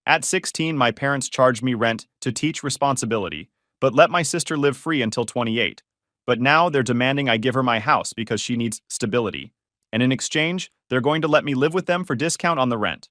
At 16, my parents charged me rent to teach responsibility, but let my sister live free until 28. But now they're demanding I give her my house because she needs stability. And in exchange, they're going to let me live with them for discount on the rent.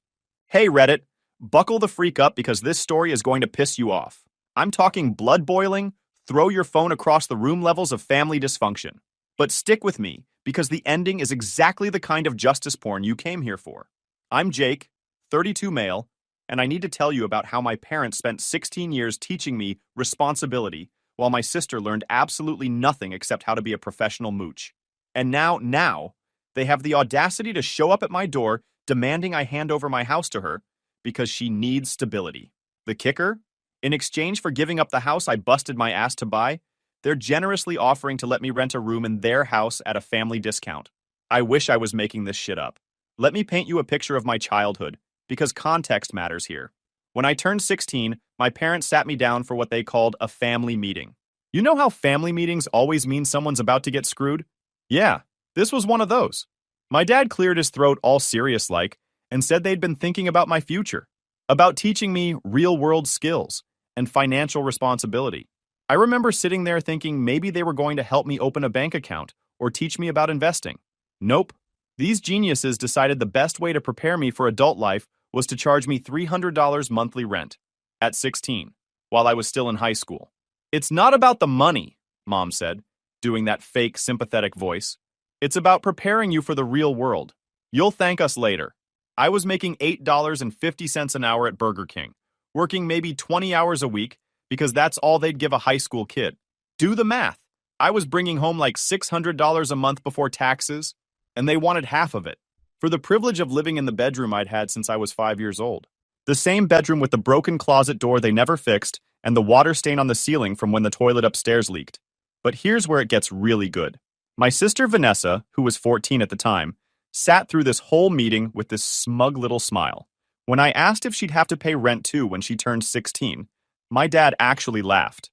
Hey Reddit, buckle the freak up because this story is going to piss you off. I'm talking blood boiling, throw your phone across the room levels of family dysfunction. But stick with me, because the ending is exactly the kind of justice porn you came here for. I'm Jake, 32 male, and I need to tell you about how my parents spent 16 years teaching me responsibility while my sister learned absolutely nothing except how to be a professional mooch. And now, they have the audacity to show up at my door demanding I hand over my house to her because she needs stability. The kicker? In exchange for giving up the house I busted my ass to buy, they're generously offering to let me rent a room in their house at a family discount. I wish I was making this shit up. Let me paint you a picture of my childhood, because context matters here. When I turned 16, my parents sat me down for what they called a family meeting. You know how family meetings always mean someone's about to get screwed? Yeah, this was one of those. My dad cleared his throat all serious-like and said they'd been thinking about my future, about teaching me real-world skills and financial responsibility. I remember sitting there thinking maybe they were going to help me open a bank account or teach me about investing. Nope. These geniuses decided the best way to prepare me for adult life was to charge me $300 monthly rent at 16, while I was still in high school. It's not about the money, Mom said, doing that fake sympathetic voice. It's about preparing you for the real world. You'll thank us later. I was making $8.50 an hour at Burger King, working maybe 20 hours a week because that's all they'd give a high school kid. Do the math. I was bringing home like $600 a month before taxes, and they wanted half of it, for the privilege of living in the bedroom I'd had since I was 5 years old. The same bedroom with the broken closet door they never fixed and the water stain on the ceiling from when the toilet upstairs leaked. But here's where it gets really good. My sister Vanessa, who was 14 at the time, sat through this whole meeting with this smug little smile. When I asked if she'd have to pay rent too when she turned 16, my dad actually laughed.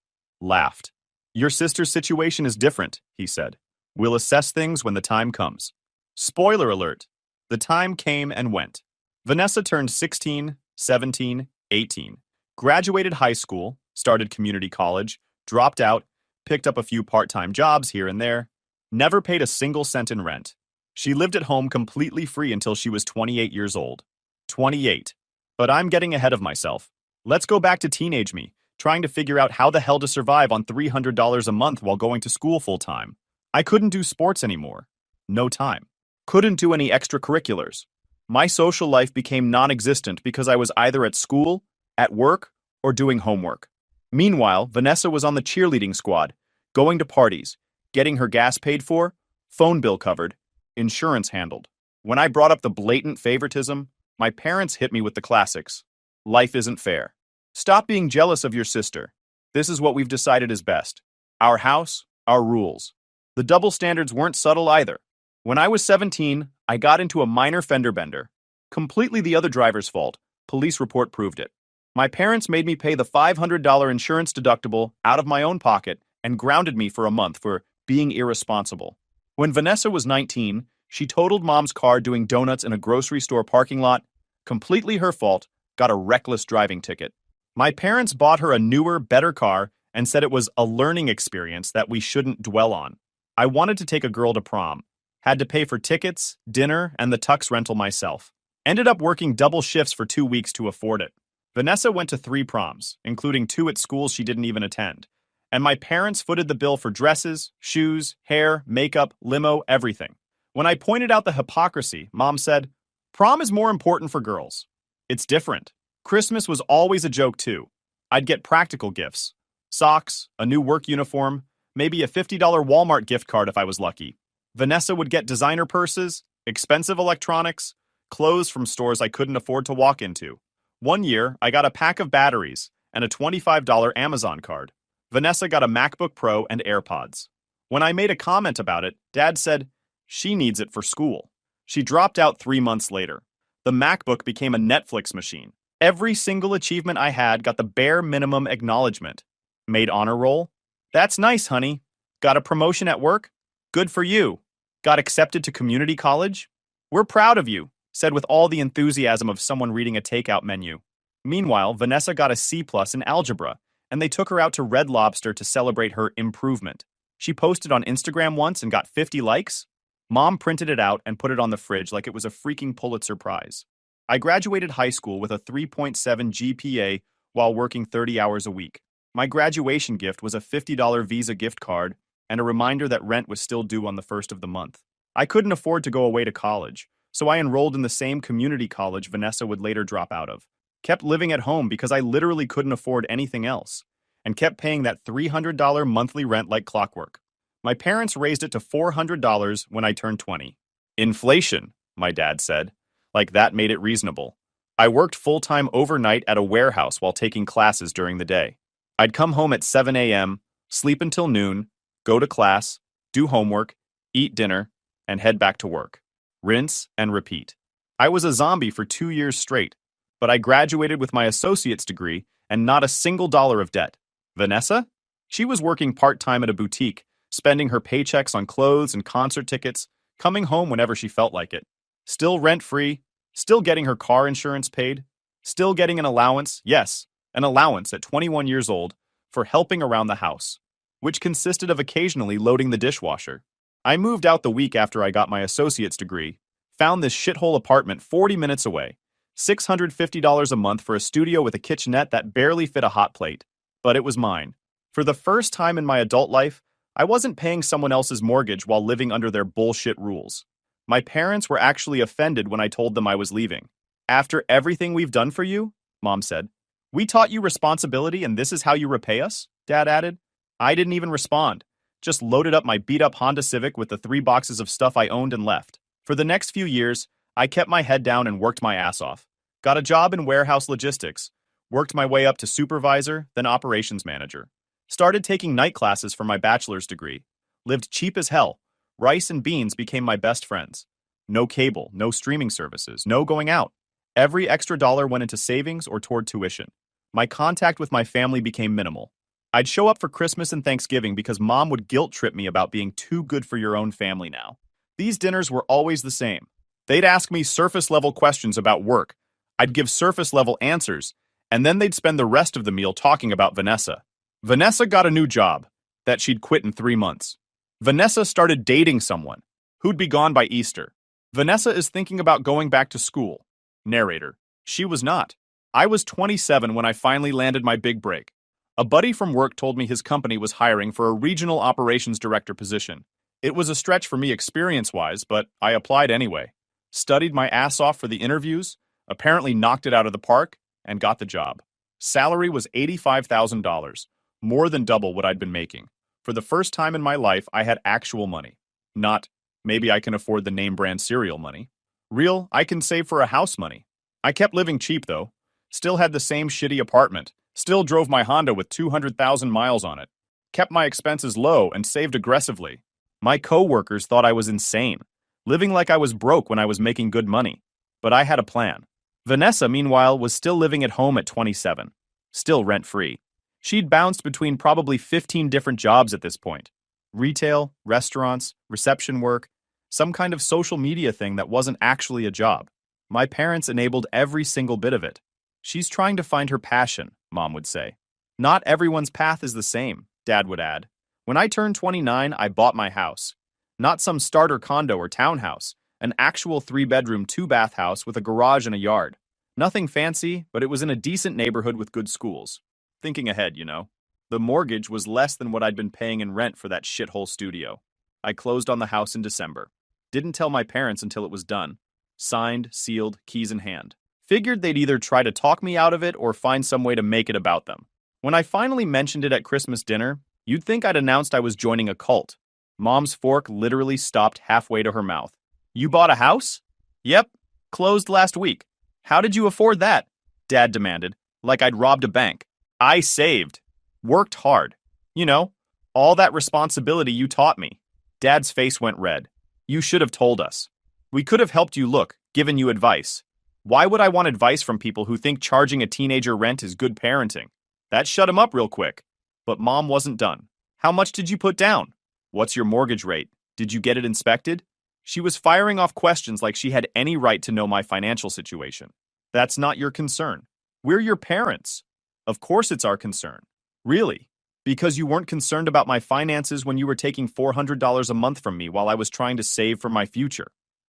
Your sister's situation is different, he said. We'll assess things when the time comes. Spoiler alert. The time came and went. Vanessa turned 16, 17, 18, graduated high school, started community college, dropped out, picked up a few part-time jobs here and there, never paid a single cent in rent. She lived at home completely free until she was 28 years old. 28. But I'm getting ahead of myself. Let's go back to teenage me, trying to figure out how the hell to survive on $300 a month while going to school full-time. I couldn't do sports anymore. No time. Couldn't do any extracurriculars. My social life became non-existent because I was either at school, at work, or doing homework. Meanwhile, Vanessa was on the cheerleading squad, going to parties, getting her gas paid for, phone bill covered, insurance handled. When I brought up the blatant favoritism, my parents hit me with the classics. Life isn't fair. Stop being jealous of your sister. This is what we've decided is best. Our house, our rules. The double standards weren't subtle either. When I was 17, I got into a minor fender bender. Completely the other driver's fault. Police report proved it. My parents made me pay the $500 insurance deductible out of my own pocket and grounded me for a month for being irresponsible. When Vanessa was 19, she totaled Mom's car doing donuts in a grocery store parking lot. Completely her fault, got a reckless driving ticket. My parents bought her a newer, better car and said it was a learning experience that we shouldn't dwell on. I wanted to take a girl to prom. Had to pay for tickets, dinner, and the tux rental myself. Ended up working double shifts for 2 weeks to afford it. Vanessa went to 3 proms, including 2 at schools she didn't even attend. And my parents footed the bill for dresses, shoes, hair, makeup, limo, everything. When I pointed out the hypocrisy, Mom said, "Prom is more important for girls." It's different. Christmas was always a joke too. I'd get practical gifts. Socks, a new work uniform, maybe a $50 Walmart gift card if I was lucky. Vanessa would get designer purses, expensive electronics, clothes from stores I couldn't afford to walk into. One year, I got a pack of batteries and a $25 Amazon card. Vanessa got a MacBook Pro and AirPods. When I made a comment about it, Dad said, "She needs it for school." She dropped out 3 months later. The MacBook became a Netflix machine. Every single achievement I had got the bare minimum acknowledgement. Made honor roll? That's nice, honey. Got a promotion at work? Good for you. Got accepted to community college? We're proud of you, said with all the enthusiasm of someone reading a takeout menu. Meanwhile, Vanessa got a C+ in algebra, and they took her out to Red Lobster to celebrate her improvement. She posted on Instagram once and got 50 likes. Mom printed it out and put it on the fridge like it was a freaking Pulitzer Prize. I graduated high school with a 3.7 GPA while working 30 hours a week. My graduation gift was a $50 Visa gift card and a reminder that rent was still due on the first of the month. I couldn't afford to go away to college, so I enrolled in the same community college Vanessa would later drop out of. Kept living at home because I literally couldn't afford anything else, and kept paying that $300 monthly rent like clockwork. My parents raised it to $400 when I turned 20. Inflation, my dad said. Like that made it reasonable. I worked full-time overnight at a warehouse while taking classes during the day. I'd come home at 7 a.m., sleep until noon, go to class, do homework, eat dinner, and head back to work. Rinse and repeat. I was a zombie for 2 years straight, but I graduated with my associate's degree and not a single dollar of debt. Vanessa? She was working part-time at a boutique, spending her paychecks on clothes and concert tickets, coming home whenever she felt like it. Still rent-free, still getting her car insurance paid, still getting an allowance, yes, an allowance at 21 years old, for helping around the house, which consisted of occasionally loading the dishwasher. I moved out the week after I got my associate's degree, found this shithole apartment 40 minutes away, $650 a month for a studio with a kitchenette that barely fit a hot plate. But it was mine. For the first time in my adult life, I wasn't paying someone else's mortgage while living under their bullshit rules. My parents were actually offended when I told them I was leaving. After everything we've done for you, Mom said. We taught you responsibility and this is how you repay us, Dad added. I didn't even respond. Just loaded up my beat-up Honda Civic with the 3 boxes of stuff I owned and left. For the next few years, I kept my head down and worked my ass off. Got a job in warehouse logistics. Worked my way up to supervisor, then operations manager. Started taking night classes for my bachelor's degree. Lived cheap as hell. Rice and beans became my best friends. No cable, no streaming services, no going out. Every extra dollar went into savings or toward tuition. My contact with my family became minimal. I'd show up for Christmas and Thanksgiving because Mom would guilt trip me about being too good for your own family now. These dinners were always the same. They'd ask me surface-level questions about work. I'd give surface-level answers, and then they'd spend the rest of the meal talking about Vanessa. Vanessa got a new job that she'd quit in 3 months. Vanessa started dating someone who'd be gone by Easter. Vanessa is thinking about going back to school. Narrator. She was not. I was 27 when I finally landed my big break. A buddy from work told me his company was hiring for a regional operations director position. It was a stretch for me experience-wise, but I applied anyway. Studied my ass off for the interviews, apparently knocked it out of the park, and got the job. Salary was $85,000, more than double what I'd been making. For the first time in my life, I had actual money. Not, maybe I can afford the name brand cereal money. Real, I can save for a house money. I kept living cheap though. Still had the same shitty apartment. Still drove my Honda with 200,000 miles on it. Kept my expenses low and saved aggressively. My co-workers thought I was insane, living like I was broke when I was making good money. But I had a plan. Vanessa, meanwhile, was still living at home at 27. Still rent-free. She'd bounced between probably 15 different jobs at this point. Retail, restaurants, reception work, some kind of social media thing that wasn't actually a job. My parents enabled every single bit of it. She's trying to find her passion, Mom would say. Not everyone's path is the same, Dad would add. When I turned 29, I bought my house. Not some starter condo or townhouse, an actual 3-bedroom, 2-bath house with a garage and a yard. Nothing fancy, but it was in a decent neighborhood with good schools. Thinking ahead, you know. The mortgage was less than what I'd been paying in rent for that shithole studio. I closed on the house in December. Didn't tell my parents until it was done. Signed, sealed, keys in hand. Figured they'd either try to talk me out of it or find some way to make it about them. When I finally mentioned it at Christmas dinner, you'd think I'd announced I was joining a cult. Mom's fork literally stopped halfway to her mouth. You bought a house? Yep. Closed last week. How did you afford that? Dad demanded, like I'd robbed a bank. I saved. Worked hard. You know, all that responsibility you taught me. Dad's face went red. You should have told us. We could have helped you look, given you advice. Why would I want advice from people who think charging a teenager rent is good parenting? That shut him up real quick. But Mom wasn't done. How much did you put down? What's your mortgage rate? Did you get it inspected? She was firing off questions like she had any right to know my financial situation. That's not your concern. We're your parents. Of course it's our concern. Really? Because you weren't concerned about my finances when you were taking $400 a month from me while I was trying to save for my future.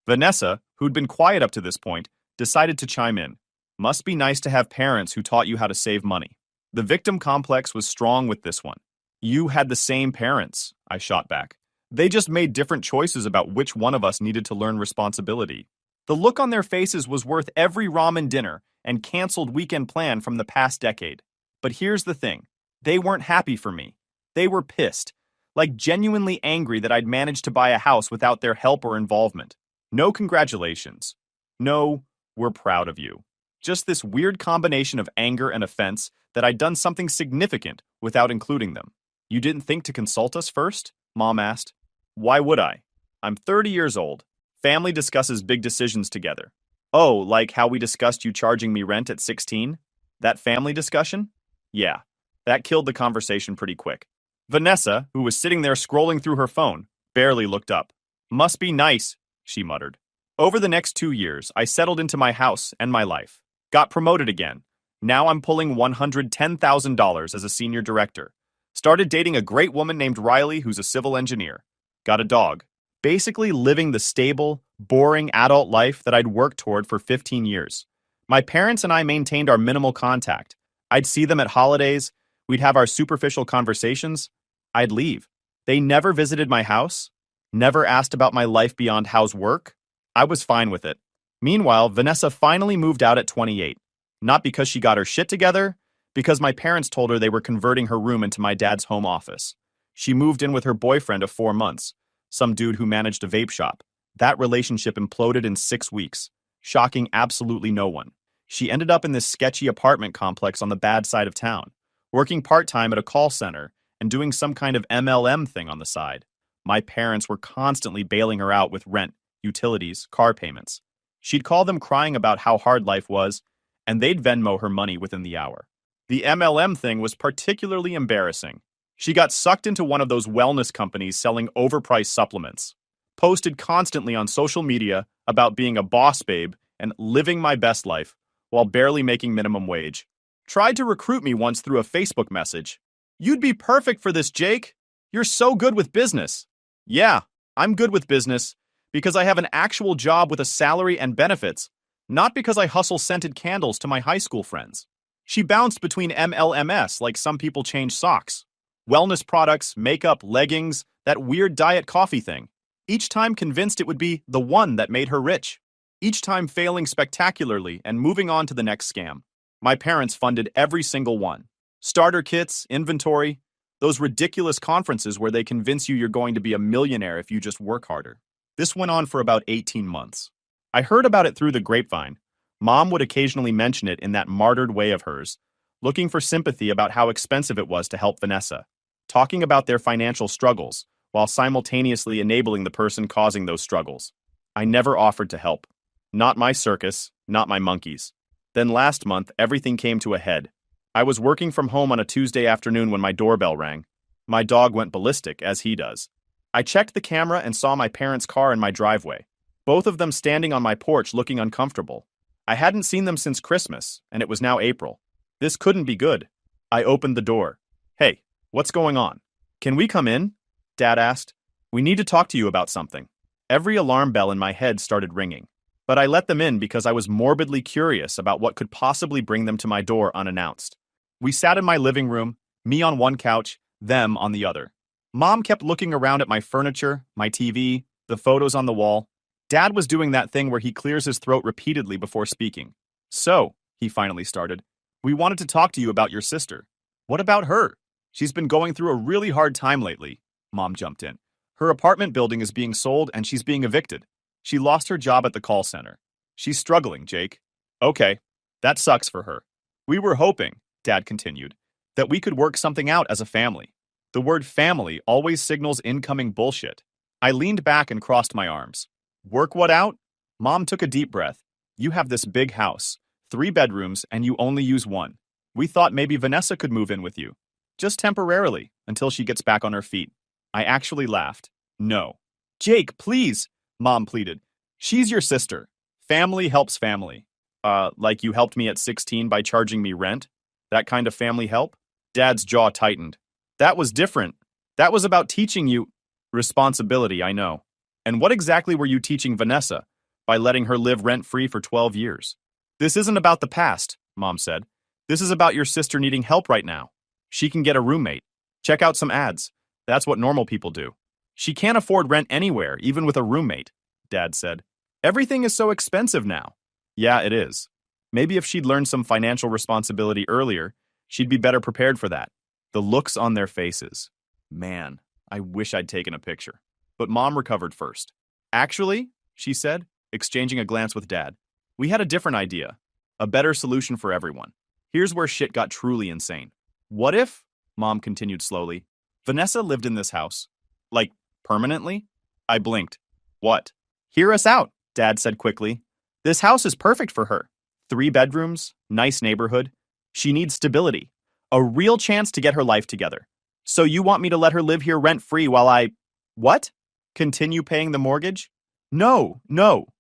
Vanessa, who'd been quiet up to this point, decided to chime in. Must be nice to have parents who taught you how to save money. The victim complex was strong with this one. You had the same parents, I shot back. They just made different choices about which one of us needed to learn responsibility. The look on their faces was worth every ramen dinner and canceled weekend plan from the past decade. But here's the thing. They weren't happy for me. They were pissed, like genuinely angry that I'd managed to buy a house without their help or involvement. No congratulations. No, we're proud of you. Just this weird combination of anger and offense that I'd done something significant without including them. You didn't think to consult us first? Mom asked. Why would I? I'm 30 years old. Family discusses big decisions together. Oh, like how we discussed you charging me rent at 16? That family discussion? Yeah, that killed the conversation pretty quick. Vanessa, who was sitting there scrolling through her phone, barely looked up. Must be nice, she muttered. Over the next 2 years, I settled into my house and my life. Got promoted again. Now I'm pulling $110,000 as a senior director. Started dating a great woman named Riley who's a civil engineer. Got a dog. Basically living the stable, boring adult life that I'd worked toward for 15 years. My parents and I maintained our minimal contact. I'd see them at holidays, we'd have our superficial conversations, I'd leave. They never visited my house, never asked about my life beyond how's work. I was fine with it. Meanwhile, Vanessa finally moved out at 28. Not because she got her shit together, because my parents told her they were converting her room into my dad's home office. She moved in with her boyfriend of 4 months, some dude who managed a vape shop. That relationship imploded in 6 weeks, shocking absolutely no one. She ended up in this sketchy apartment complex on the bad side of town, working part-time at a call center and doing some kind of MLM thing on the side. My parents were constantly bailing her out with rent, utilities, car payments. She'd call them crying about how hard life was, and they'd Venmo her money within the hour. The MLM thing was particularly embarrassing. She got sucked into one of those wellness companies selling overpriced supplements, posted constantly on social media about being a boss babe and living my best life while barely making minimum wage. Tried to recruit me once through a Facebook message. You'd be perfect for this, Jake. You're so good with business. Yeah, I'm good with business because I have an actual job with a salary and benefits, not because I hustle scented candles to my high school friends. She bounced between MLMs like some people change socks. Wellness products, makeup, leggings, that weird diet coffee thing. Each time convinced it would be the one that made her rich. Each time failing spectacularly and moving on to the next scam. My parents funded every single one. Starter kits, inventory, those ridiculous conferences where they convince you you're going to be a millionaire if you just work harder. This went on for about 18 months. I heard about it through the grapevine. Mom would occasionally mention it in that martyred way of hers, looking for sympathy about how expensive it was to help Vanessa, talking about their financial struggles, while simultaneously enabling the person causing those struggles. I never offered to help. Not my circus, not my monkeys. Then last month, everything came to a head. I was working from home on a Tuesday afternoon when my doorbell rang. My dog went ballistic, as he does. I checked the camera and saw my parents' car in my driveway, both of them standing on my porch looking uncomfortable. I hadn't seen them since Christmas, and it was now April. This couldn't be good. I opened the door. Hey, what's going on? Can we come in? Dad asked. We need to talk to you about something. Every alarm bell in my head started ringing, but I let them in because I was morbidly curious about what could possibly bring them to my door unannounced. We sat in my living room, me on one couch, them on the other. Mom kept looking around at my furniture, my TV, the photos on the wall. Dad was doing that thing where he clears his throat repeatedly before speaking. So, he finally started, we wanted to talk to you about your sister. What about her? She's been going through a really hard time lately. Mom jumped in. Her apartment building is being sold and she's being evicted. She lost her job at the call center. She's struggling, Jake. Okay, that sucks for her. We were hoping, Dad continued, that we could work something out as a family. The word family always signals incoming bullshit. I leaned back and crossed my arms. Work what out? Mom took a deep breath. You have this big house, 3 bedrooms, and you only use one. We thought maybe Vanessa could move in with you. Just temporarily, until she gets back on her feet. I actually laughed. No. Jake, please, Mom pleaded. She's your sister. Family helps family. Like you helped me at 16 by charging me rent? That kind of family help? Dad's jaw tightened. That was different. That was about teaching you responsibility, I know. And what exactly were you teaching Vanessa by letting her live rent-free for 12 years? This isn't about the past, Mom said. This is about your sister needing help right now. She can get a roommate. Check out some ads. That's what normal people do. She can't afford rent anywhere, even with a roommate, Dad said. Everything is so expensive now. Yeah, it is. Maybe if she'd learned some financial responsibility earlier, she'd be better prepared for that. The looks on their faces. Man, I wish I'd taken a picture. But Mom recovered first. Actually, she said, exchanging a glance with Dad, we had a different idea. A better solution for everyone. Here's where shit got truly insane. What if, Mom continued slowly, Vanessa lived in this house? Like, permanently? I blinked. What? Hear us out, Dad said quickly. This house is perfect for her. 3 bedrooms, nice neighborhood. She needs stability. A real chance to get her life together. So you want me to let her live here rent-free while I... What? Continue paying the mortgage? No,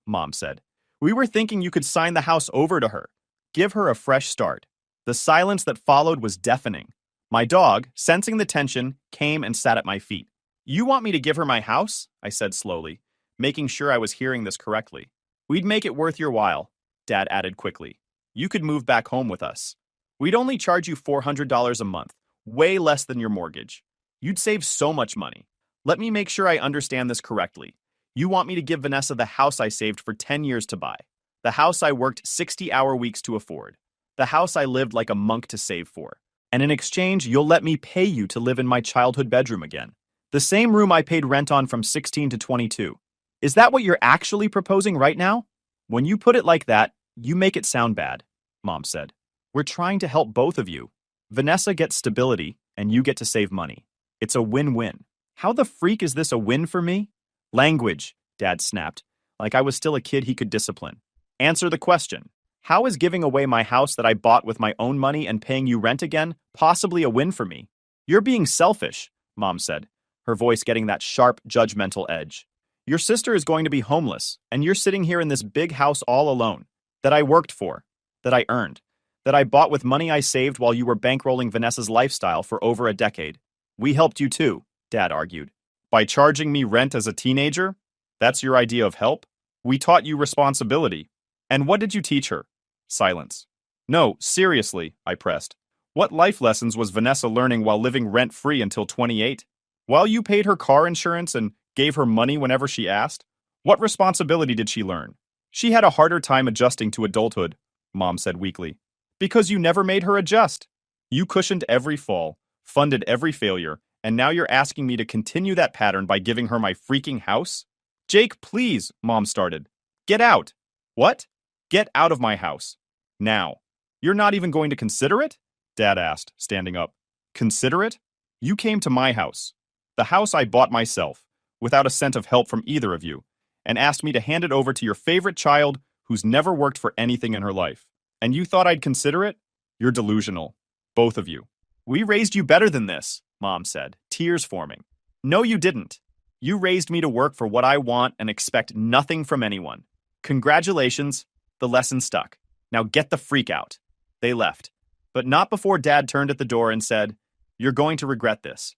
Mom said. We were thinking you could sign the house over to her. Give her a fresh start. The silence that followed was deafening. My dog, sensing the tension, came and sat at my feet. You want me to give her my house? I said slowly, making sure I was hearing this correctly. We'd make it worth your while, Dad added quickly. You could move back home with us. We'd only charge you $400 a month, way less than your mortgage. You'd save so much money. Let me make sure I understand this correctly. You want me to give Vanessa the house I saved for 10 years to buy. The house I worked 60-hour weeks to afford. The house I lived like a monk to save for. And in exchange, you'll let me pay you to live in my childhood bedroom again. The same room I paid rent on from 16 to 22. Is that what you're actually proposing right now? When you put it like that, you make it sound bad, Mom said. We're trying to help both of you. Vanessa gets stability, and you get to save money. It's a win-win. How the freak is this a win for me? Language, Dad snapped, like I was still a kid he could discipline. Answer the question. How is giving away my house that I bought with my own money and paying you rent again possibly a win for me? You're being selfish, Mom said, her voice getting that sharp, judgmental edge. Your sister is going to be homeless, and you're sitting here in this big house all alone, that I worked for, that I earned, that I bought with money I saved while you were bankrolling Vanessa's lifestyle for over a decade. We helped you too, Dad argued. By charging me rent as a teenager? That's your idea of help? We taught you responsibility. And what did you teach her? Silence. No, seriously, I pressed. What life lessons was Vanessa learning while living rent-free until 28? While you paid her car insurance and gave her money whenever she asked? What responsibility did she learn? She had a harder time adjusting to adulthood, Mom said weakly. Because you never made her adjust. You cushioned every fall, funded every failure, and now you're asking me to continue that pattern by giving her my freaking house? Jake, please, Mom started. Get out. What? Get out of my house. Now. You're not even going to consider it? Dad asked, standing up. Consider it? You came to my house. The house I bought myself, without a cent of help from either of you, and asked me to hand it over to your favorite child who's never worked for anything in her life. And you thought I'd consider it? You're delusional. Both of you. We raised you better than this, Mom said, tears forming. No, you didn't. You raised me to work for what I want and expect nothing from anyone. Congratulations, the lesson stuck. Now get the freak out. They left, but not before Dad turned at the door and said, You're going to regret this.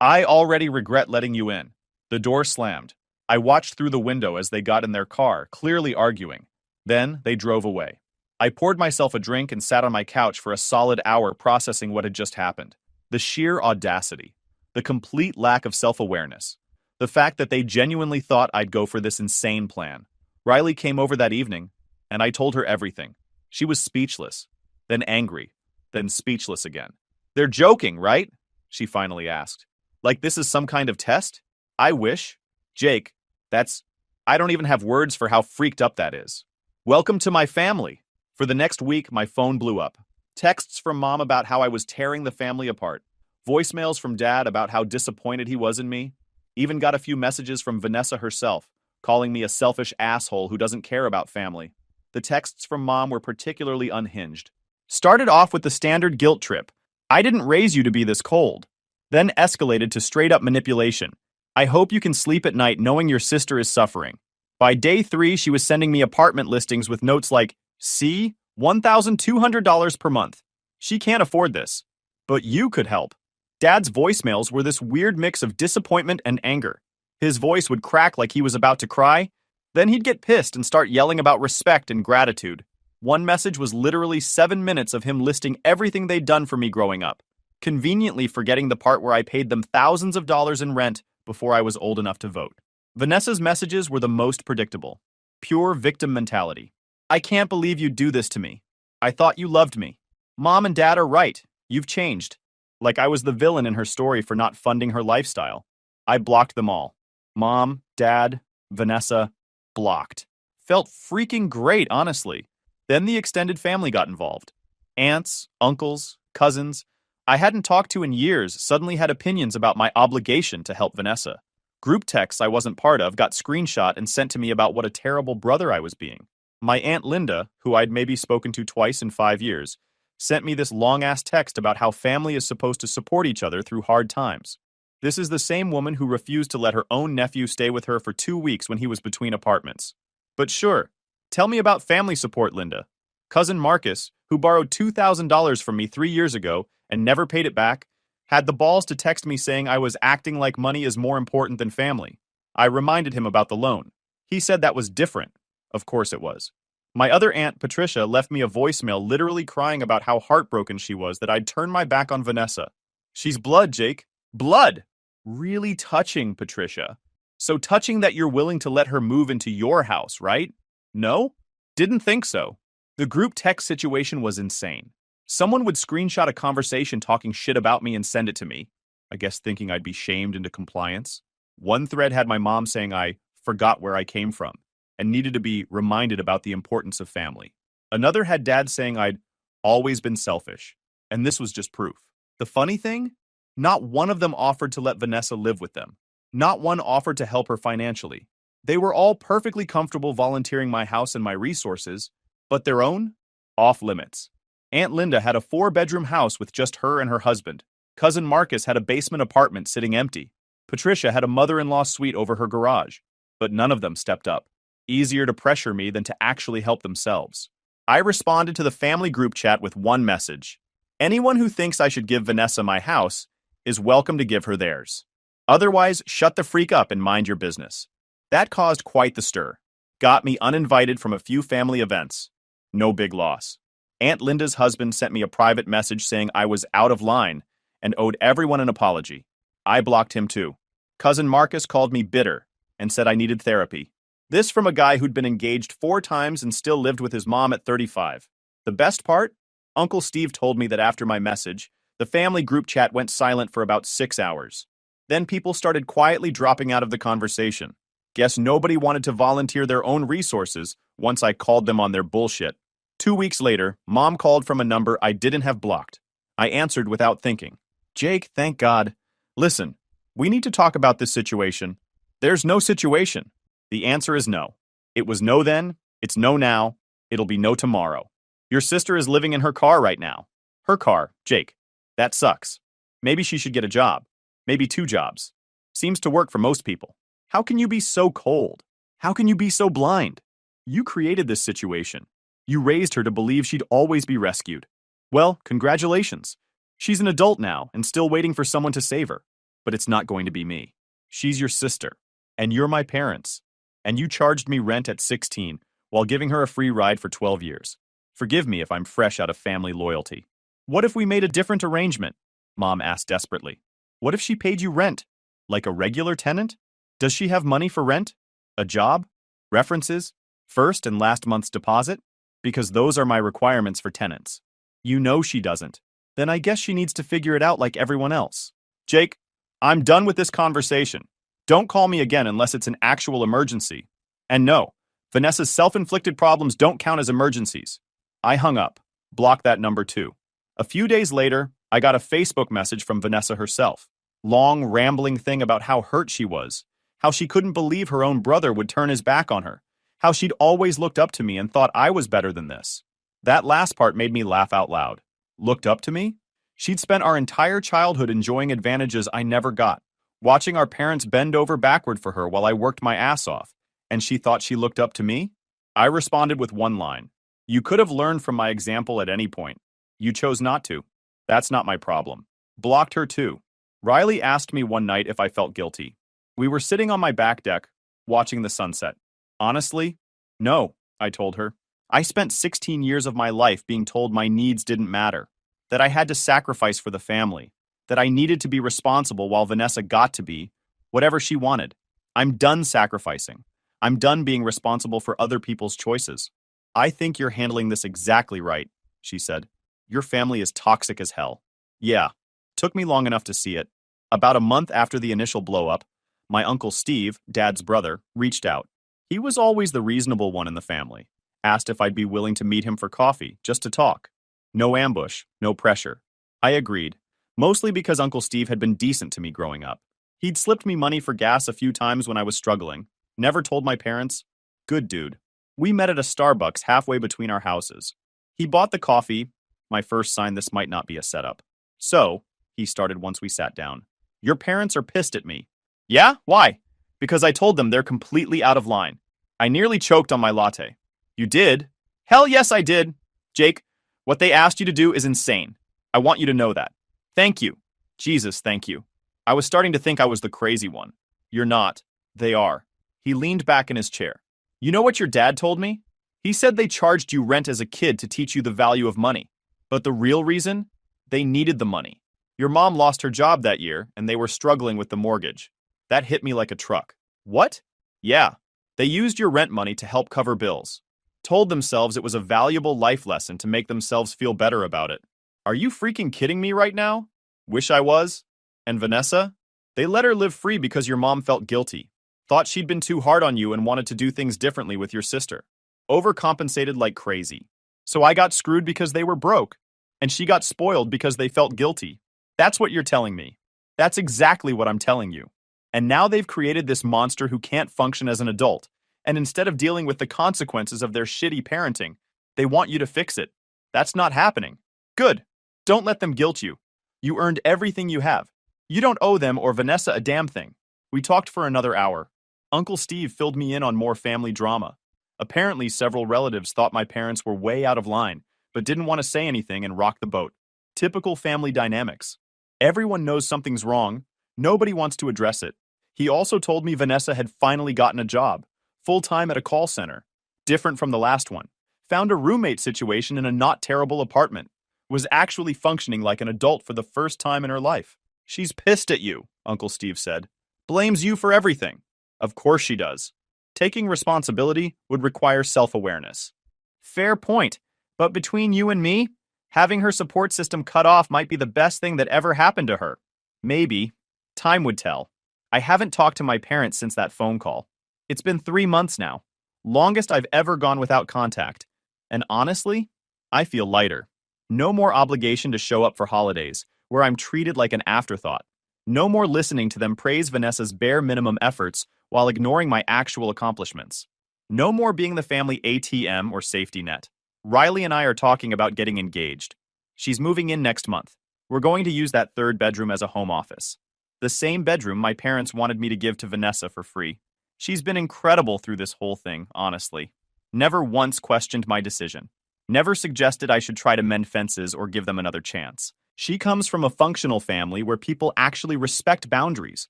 I already regret letting you in. The door slammed. I watched through the window as they got in their car, clearly arguing. Then they drove away. I poured myself a drink and sat on my couch for a solid hour processing what had just happened. The sheer audacity. The complete lack of self-awareness. The fact that they genuinely thought I'd go for this insane plan. Riley came over that evening, and I told her everything. She was speechless, then angry, then speechless again. They're joking, right? She finally asked. Like this is some kind of test? I wish. Jake, I don't even have words for how freaked up that is. Welcome to my family. For the next week, my phone blew up. Texts from Mom about how I was tearing the family apart. Voicemails from Dad about how disappointed he was in me. Even got a few messages from Vanessa herself, calling me a selfish asshole who doesn't care about family. The texts from Mom were particularly unhinged. Started off with the standard guilt trip. I didn't raise you to be this cold. Then escalated to straight-up manipulation. I hope you can sleep at night knowing your sister is suffering. By day 3, she was sending me apartment listings with notes like, See? $1,200 per month. She can't afford this. But you could help. Dad's voicemails were this weird mix of disappointment and anger. His voice would crack like he was about to cry. Then he'd get pissed and start yelling about respect and gratitude. One message was literally 7 minutes of him listing everything they'd done for me growing up, conveniently forgetting the part where I paid them thousands of dollars in rent before I was old enough to vote. Vanessa's messages were the most predictable. Pure victim mentality. I can't believe you'd do this to me. I thought you loved me. Mom and Dad are right. You've changed. Like I was the villain in her story for not funding her lifestyle. I blocked them all. Mom, Dad, Vanessa, blocked. Felt freaking great, honestly. Then the extended family got involved. Aunts, uncles, cousins I hadn't talked to in years suddenly had opinions about my obligation to help Vanessa. Group texts I wasn't part of got screenshot and sent to me about what a terrible brother I was being. My Aunt Linda, who I'd maybe spoken to twice in 5 years, sent me this long-ass text about how family is supposed to support each other through hard times. This is the same woman who refused to let her own nephew stay with her for 2 weeks when he was between apartments. But sure, tell me about family support, Linda. Cousin Marcus, who borrowed $2,000 from me 3 years ago and never paid it back, had the balls to text me saying I was acting like money is more important than family. I reminded him about the loan. He said that was different. Of course it was. My other aunt, Patricia, left me a voicemail literally crying about how heartbroken she was that I'd turned my back on Vanessa. She's blood, Jake. Blood! Really touching, Patricia. So touching that you're willing to let her move into your house, right? No? Didn't think so. The group text situation was insane. Someone would screenshot a conversation talking shit about me and send it to me, I guess thinking I'd be shamed into compliance. One thread had my mom saying I forgot where I came from and needed to be reminded about the importance of family. Another had Dad saying I'd always been selfish, and this was just proof. The funny thing? Not one of them offered to let Vanessa live with them. Not one offered to help her financially. They were all perfectly comfortable volunteering my house and my resources, but their own? Off limits. Aunt Linda had a 4-bedroom house with just her and her husband. Cousin Marcus had a basement apartment sitting empty. Patricia had a mother-in-law suite over her garage. But none of them stepped up. Easier to pressure me than to actually help themselves. I responded to the family group chat with one message. Anyone who thinks I should give Vanessa my house is welcome to give her theirs. Otherwise, shut the freak up and mind your business. That caused quite the stir. Got me uninvited from a few family events. No big loss. Aunt Linda's husband sent me a private message saying I was out of line and owed everyone an apology. I blocked him too. Cousin Marcus called me bitter and said I needed therapy. This from a guy who'd been engaged 4 times and still lived with his mom at 35. The best part? Uncle Steve told me that after my message, the family group chat went silent for about 6 hours. Then people started quietly dropping out of the conversation. Guess nobody wanted to volunteer their own resources once I called them on their bullshit. 2 weeks later, Mom called from a number I didn't have blocked. I answered without thinking. Jake, thank God. Listen, we need to talk about this situation. There's no situation. The answer is no. It was no then, it's no now, it'll be no tomorrow. Your sister is living in her car right now. Her car, Jake. That sucks. Maybe she should get a job. Maybe 2 jobs. Seems to work for most people. How can you be so cold? How can you be so blind? You created this situation. You raised her to believe she'd always be rescued. Well, congratulations. She's an adult now and still waiting for someone to save her. But it's not going to be me. She's your sister. And you're my parents. And you charged me rent at 16 while giving her a free ride for 12 years. Forgive me if I'm fresh out of family loyalty. What if we made a different arrangement? Mom asked desperately. What if she paid you rent? Like a regular tenant? Does she have money for rent? A job? References? First and last month's deposit? Because those are my requirements for tenants. You know she doesn't. Then I guess she needs to figure it out like everyone else. Jake, I'm done with this conversation. Don't call me again unless it's an actual emergency. And no, Vanessa's self-inflicted problems don't count as emergencies. I hung up. Blocked that number too. A few days later, I got a Facebook message from Vanessa herself. Long, rambling thing about how hurt she was. How she couldn't believe her own brother would turn his back on her. How she'd always looked up to me and thought I was better than this. That last part made me laugh out loud. Looked up to me? She'd spent our entire childhood enjoying advantages I never got, watching our parents bend over backward for her while I worked my ass off, and she thought she looked up to me? I responded with one line. You could have learned from my example at any point. You chose not to. That's not my problem. Blocked her too. Riley asked me one night if I felt guilty. We were sitting on my back deck, watching the sunset. Honestly, no, I told her. I spent 16 years of my life being told my needs didn't matter, that I had to sacrifice for the family, that I needed to be responsible while Vanessa got to be whatever she wanted. I'm done sacrificing. I'm done being responsible for other people's choices. I think you're handling this exactly right, she said. Your family is toxic as hell. Yeah, took me long enough to see it. About a month after the initial blow-up, my uncle Steve, Dad's brother, reached out. He was always the reasonable one in the family. Asked if I'd be willing to meet him for coffee, just to talk. No ambush, no pressure. I agreed, mostly because Uncle Steve had been decent to me growing up. He'd slipped me money for gas a few times when I was struggling. Never told my parents. Good dude. We met at a Starbucks halfway between our houses. He bought the coffee, my first sign this might not be a setup. So, he started once we sat down. Your parents are pissed at me. Yeah? Why? Because I told them they're completely out of line. I nearly choked on my latte. You did? Hell yes, I did. Jake, what they asked you to do is insane. I want you to know that. Thank you. Jesus, thank you. I was starting to think I was the crazy one. You're not. They are. He leaned back in his chair. You know what your dad told me? He said they charged you rent as a kid to teach you the value of money. But the real reason? They needed the money. Your mom lost her job that year, and they were struggling with the mortgage. That hit me like a truck. What? Yeah. They used your rent money to help cover bills. Told themselves it was a valuable life lesson to make themselves feel better about it. Are you freaking kidding me right now? Wish I was. And Vanessa? They let her live free because your mom felt guilty. Thought she'd been too hard on you and wanted to do things differently with your sister. Overcompensated like crazy. So I got screwed because they were broke. And she got spoiled because they felt guilty. That's what you're telling me. That's exactly what I'm telling you. And now they've created this monster who can't function as an adult. And instead of dealing with the consequences of their shitty parenting, they want you to fix it. That's not happening. Good. Don't let them guilt you. You earned everything you have. You don't owe them or Vanessa a damn thing. We talked for another hour. Uncle Steve filled me in on more family drama. Apparently, several relatives thought my parents were way out of line, but didn't want to say anything and rock the boat. Typical family dynamics. Everyone knows something's wrong. Nobody wants to address it. He also told me Vanessa had finally gotten a job, full-time at a call center, different from the last one. Found a roommate situation in a not terrible apartment. Was actually functioning like an adult for the first time in her life. She's pissed at you, Uncle Steve said. Blames you for everything. Of course she does. Taking responsibility would require self-awareness. Fair point, but between you and me, having her support system cut off might be the best thing that ever happened to her. Maybe. Time would tell. I haven't talked to my parents since that phone call. It's been 3 months now. Longest I've ever gone without contact. And honestly, I feel lighter. No more obligation to show up for holidays, where I'm treated like an afterthought. No more listening to them praise Vanessa's bare minimum efforts while ignoring my actual accomplishments. No more being the family ATM or safety net. Riley and I are talking about getting engaged. She's moving in next month. We're going to use that third bedroom as a home office. The same bedroom my parents wanted me to give to Vanessa for free. She's been incredible through this whole thing, honestly. Never once questioned my decision. Never suggested I should try to mend fences or give them another chance. She comes from a functional family where people actually respect boundaries.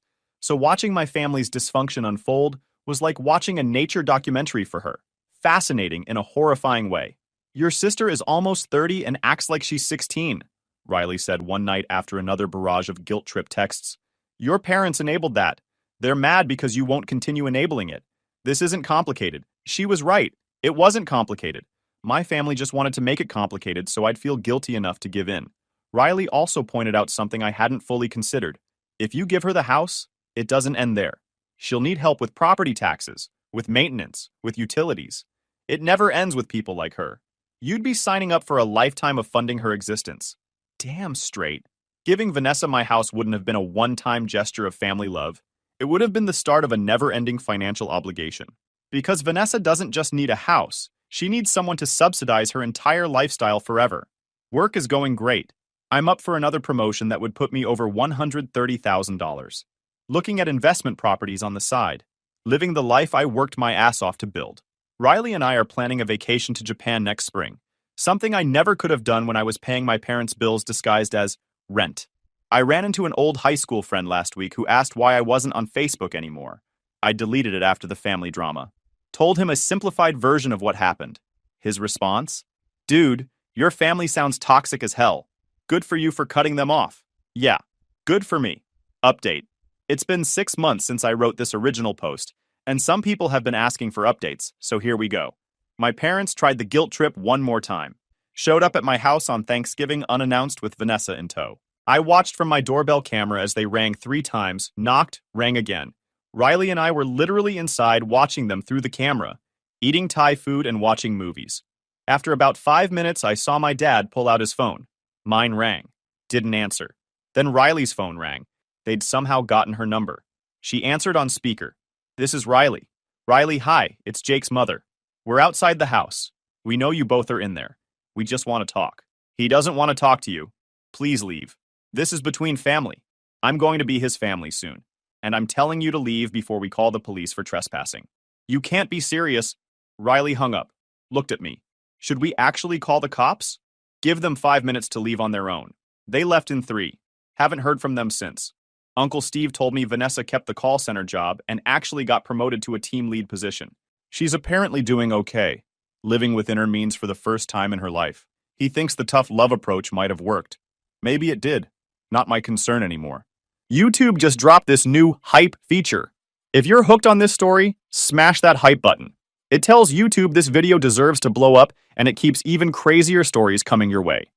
So watching my family's dysfunction unfold was like watching a nature documentary for her. Fascinating in a horrifying way. Your sister is almost 30 and acts like she's 16, Riley said one night after another barrage of guilt trip texts. Your parents enabled that. They're mad because you won't continue enabling it. This isn't complicated. She was right. It wasn't complicated. My family just wanted to make it complicated so I'd feel guilty enough to give in. Riley also pointed out something I hadn't fully considered. If you give her the house, it doesn't end there. She'll need help with property taxes, with maintenance, with utilities. It never ends with people like her. You'd be signing up for a lifetime of funding her existence. Damn straight. Giving Vanessa my house wouldn't have been a one-time gesture of family love. It would have been the start of a never-ending financial obligation. Because Vanessa doesn't just need a house. She needs someone to subsidize her entire lifestyle forever. Work is going great. I'm up for another promotion that would put me over $130,000. Looking at investment properties on the side. Living the life I worked my ass off to build. Riley and I are planning a vacation to Japan next spring. Something I never could have done when I was paying my parents' bills disguised as rent. I ran into an old high school friend last week who asked why I wasn't on Facebook anymore. I deleted it after the family drama. Told him a simplified version of what happened. His response? Dude, your family sounds toxic as hell. Good for you for cutting them off. Yeah, good for me. Update. It's been 6 months since I wrote this original post, and some people have been asking for updates, so here we go. My parents tried the guilt trip one more time. Showed up at my house on Thanksgiving unannounced with Vanessa in tow. I watched from my doorbell camera as they rang 3 times, knocked, rang again. Riley and I were literally inside watching them through the camera, eating Thai food and watching movies. After about 5 minutes, I saw my dad pull out his phone. Mine rang. Didn't answer. Then Riley's phone rang. They'd somehow gotten her number. She answered on speaker. This is Riley. Riley, hi, it's Jake's mother. We're outside the house. We know you both are in there. We just want to talk. He doesn't want to talk to you. Please leave. This is between family. I'm going to be his family soon. And I'm telling you to leave before we call the police for trespassing. You can't be serious. Riley hung up. Looked at me. Should we actually call the cops? Give them 5 minutes to leave on their own. They left in 3. Haven't heard from them since. Uncle Steve told me Vanessa kept the call center job and actually got promoted to a team lead position. She's apparently doing okay, living within her means for the first time in her life. He thinks the tough love approach might have worked. Maybe it did. Not my concern anymore. YouTube just dropped this new hype feature. If you're hooked on this story, smash that hype button. It tells YouTube this video deserves to blow up, and it keeps even crazier stories coming your way.